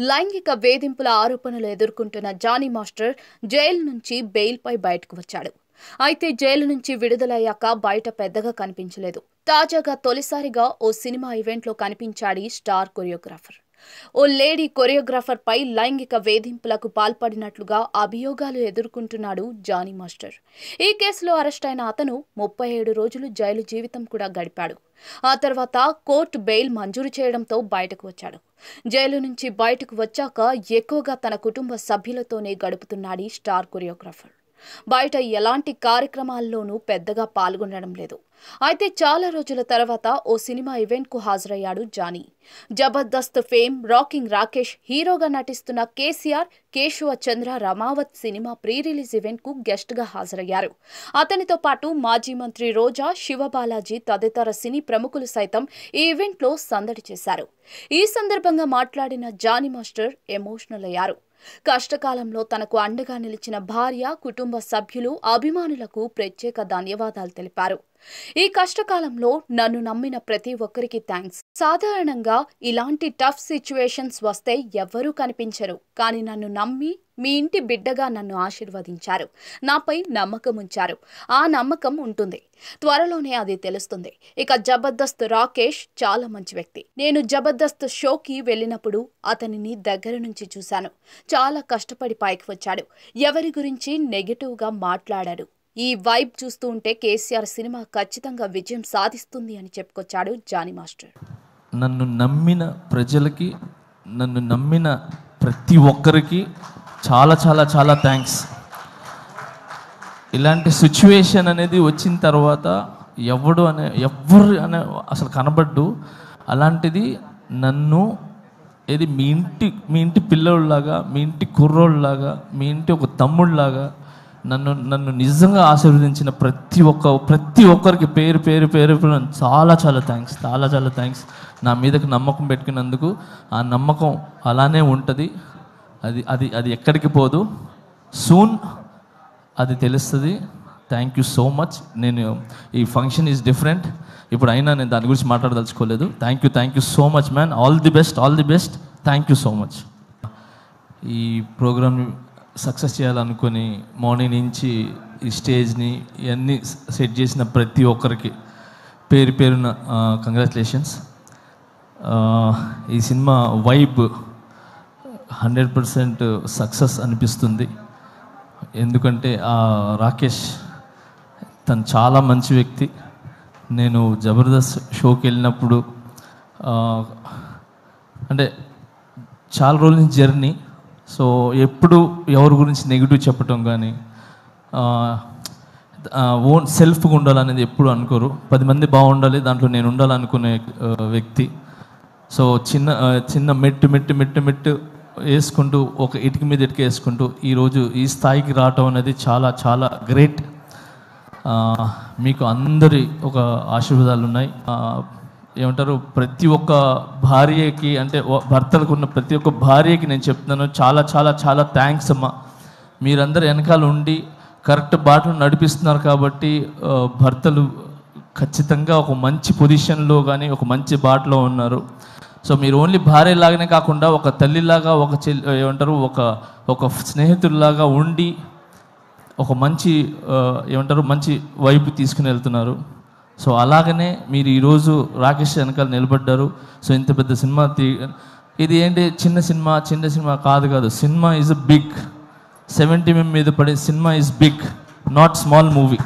లైంగిక వేధింపుల ఆరోపణలు ఎదుర్కొంటున్న జానీ మాస్టర్ జైలు నుంచి బెయిల్పై బయటకు వచ్చాడు. అయితే జైలు నుంచి విడుదలయ్యాక బయట పెద్దగా కనిపించలేదు. తాజాగా తొలిసారిగా ఓ సినిమా ఈవెంట్లో కనిపించాడు స్టార్ కొరియోగ్రాఫర్. ఓ లేడీ కొరియోగ్రాఫర్ పై లైంగిక వేధింపులకు పాల్పడినట్లుగా అభియోగాలు ఎదుర్కొంటున్నాడు జానీ మాస్టర్. ఈ కేసులో అరెస్ట్ అయిన అతను 37 రోజులు జైలు జీవితం కూడా గడిపాడు. ఆ తర్వాత కోర్టు బెయిల్ మంజూరు చేయడంతో బయటకు వచ్చాడు. జైలు నుంచి బయటకు వచ్చాక ఎక్కువగా తన కుటుంబ సభ్యులతోనే గడుపుతున్నాడు స్టార్ కొరియోగ్రాఫర్. బయట ఎలాంటి కార్యక్రమాల్లోనూ పెద్దగా పాల్గొనడం లేదు. అయితే చాలా రోజుల తర్వాత ఓ సినిమా ఈవెంట్కు హాజరయ్యాడు జానీ. జబర్దస్త్ ఫేమ్ రాకింగ్ రాకేష్ హీరోగా నటిస్తున్న KCR, Keshava Chandra Ramavath cinema pre release ఈవెంట్కు గెస్ట్గా హాజరయ్యారు. అతనితో పాటు మాజీ మంత్రి రోజా, శివబాలాజీ తదితర సినీ ప్రముఖులు సైతం ఈ ఈవెంట్లో సందడి చేశారు. ఈ సందర్భంగా మాట్లాడిన జానీ మాస్టర్ ఎమోషనల్ అయ్యారు. కష్టకాలంలో తనకు అండగా నిలిచిన భార్య, కుటుంబ సభ్యులు, అభిమానులకు ప్రత్యేక ధన్యవాదాలు తెలిపారు. ఈ కష్టకాలంలో నన్ను నమ్మిన ప్రతి ఒక్కరికి థ్యాంక్స్. సాధారణంగా ఇలాంటి టఫ్ సిచ్యువేషన్స్ వస్తే ఎవ్వరూ కనిపించరు, కానీ నన్ను నమ్మి మీ ఇంటి బిడ్డగా నన్ను ఆశీర్వదించారు, నాపై నమ్మకం ఉంచారు. ఆ నమ్మకం ఉంటుంది, త్వరలోనే అది తెలుస్తుంది. ఇక జబర్దస్త్ రాకేష్ చాలా మంచి వ్యక్తి. నేను జబర్దస్త్ షోకి వెళ్ళినప్పుడు అతనిని దగ్గర నుంచి చూశాను. చాలా కష్టపడి పైకి వచ్చాడు. ఎవరి గురించి నెగటివ్గా మాట్లాడాడు. ఈ వైబ్ చూస్తూ ఉంటే కేసీఆర్ సినిమా ఖచ్చితంగా విజయం సాధిస్తుంది అని చెప్పుకొచ్చాడు జానీ మాస్టర్. నన్ను నమ్మిన ప్రజలకి, నన్ను నమ్మిన ప్రతి ఒక్కరికి చాలా చాలా చాలా థ్యాంక్స్. ఇలాంటి సిచ్యువేషన్ అనేది వచ్చిన తర్వాత ఎవరు అనే అసలు కనబడ్డు. అలాంటిది నన్ను మీ ఇంటి పిల్లోళ్ళలాగా, మీ ఇంటి కుర్రోళ్ళలాగా, మీ ఇంటి ఒక తమ్ముళ్ళలాగా నన్ను నిజంగా ఆశీర్వదించిన ప్రతి ఒక్కరికి పేరు పేరు పేరు చాలా చాలా థ్యాంక్స్, చాలా చాలా థ్యాంక్స్. నా మీదకి నమ్మకం పెట్టుకున్నందుకు. ఆ నమ్మకం అలానే ఉంటుంది, అది ఎక్కడికి పోదు. సూన్ అది తెలుస్తుంది. Thank you so much. నేను ఈ ఫంక్షన్ ఈజ్ డిఫరెంట్ ఇప్పుడు, అయినా నేను దాని గురించి మాట్లాడదలుచుకోలేదు. Thank you so much man. All the best. Thank you so much. ఈ ప్రోగ్రామ్ సక్సెస్ చేయాలనుకుని మార్నింగ్ నుంచి ఈ స్టేజ్ని ఇవన్నీ సెట్ చేసిన ప్రతి ఒక్కరికి పేరు పేరున కంగ్రాచులేషన్స్. ఈ సినిమా వైబ్ 100% సక్సెస్ అనిపిస్తుంది. ఎందుకంటే రాకేష్ తను చాలా మంచి వ్యక్తి. నేను జబర్దస్త్ షోకి వెళ్ళినప్పుడు అంటే చాలా రోజుల నుంచి జర్నీ. సో ఎప్పుడు ఎవరి గురించి నెగిటివ్ చెప్పటం కానీ, ఓన్ సెల్ఫ్గా ఉండాలనేది ఎప్పుడు అనుకోరు. 10 మంది బాగుండాలి, దాంట్లో నేను ఉండాలనుకునే వ్యక్తి. సో చిన్న మెట్టు వేసుకుంటూ, ఒక ఇటుక మీద ఇటుక వేసుకుంటూ ఈరోజు ఈ స్థాయికి రావటం అనేది చాలా చాలా గ్రేట్. మీకు అందరి ఒక ఆశీర్వాదాలు ఉన్నాయి. ఏమంటారు, ప్రతి ఒక్క భార్యకి, అంటే భర్తలకు ఉన్న ప్రతి ఒక్క భార్యకి నేను చెప్తున్నాను, చాలా చాలా చాలా థ్యాంక్స్ అమ్మా. మీరందరూ వెనకాల ఉండి కరెక్ట్ బాటలు నడిపిస్తున్నారు కాబట్టి భర్తలు ఖచ్చితంగా ఒక మంచి పొజిషన్లో కానీ ఒక మంచి బాటలో ఉన్నారు. సో మీరు ఓన్లీ భార్యలాగానే కాకుండా ఒక తల్లిలాగా, ఒక స్నేహితుల్లాగా ఉండి ఒక మంచి మంచి వైపు తీసుకుని వెళ్తున్నారు. సో అలాగనే మీరు ఈరోజు రాకేష్ వెనకాల నిలబడ్డారు. సో ఇంత పెద్ద సినిమా ఇది ఏంటి, చిన్న సినిమా కాదు. Cinema is big. 70 mm మీద పడే cinema is big, not small movie.